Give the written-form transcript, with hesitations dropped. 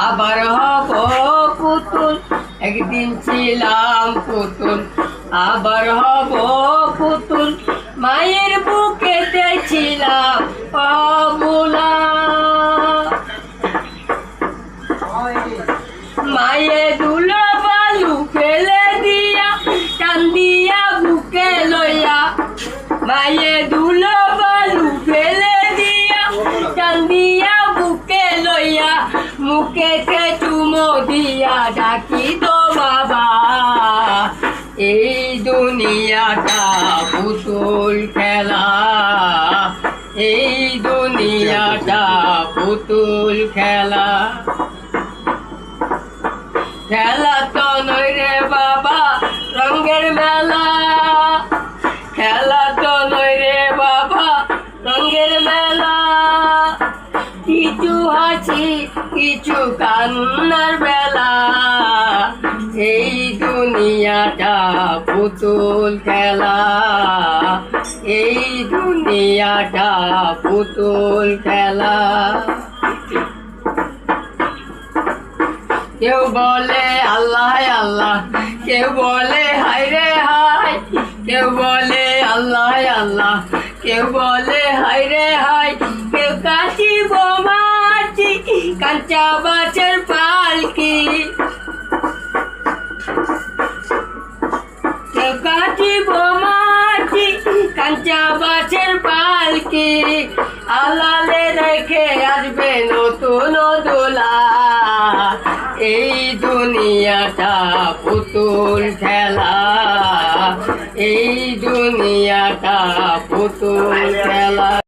আবার হব পুতুল, একদিন ছিলাম পুতুল, আবার হব পুতুল, মায়ের বুকেতে ছিলাম অবুলা। মায়ে দুলো বালু ফেলে দিয়া, টান দিয়া বুকে লইয়া, মায়ে দুলো বালু ফেলে দিয়া, টান দিয়া বুকে লইয়া, মুখেতে চুমো দিয়া ডাকি তো বাবা। এই দুনিয়াটা পুতুল খেলা, এই দুনিয়াটা পুতুল খেলা। খেলা তো নয় রে বাবা রঙের মেলা, খেলা তো নয় রে বাবা রঙের মেলা। কিছু হাসি কিছু কান্নার বেলা, এই দুনিয়াটা পুতুল খেলা, এই দুনিয়াটা পুতুল খেলা। কেউ বলে আল্লাহ আল্লাহ, কেউ বলে হায় রে হায়, কেউ বলে আল্লাহ আল্লাহ, কেউ বলে হায় রে হায়। কেউ কাশিব মাছি কাঁচা বাছের পালকি, কেউ কাশিব মাছি কাঁচা বাছের পালকি। আলালে রেখে আসবে নতুন দোলা, এই দুনিয়াটা পুতুল খেলা, এই দুনিয়াটা পুতুল খেলা।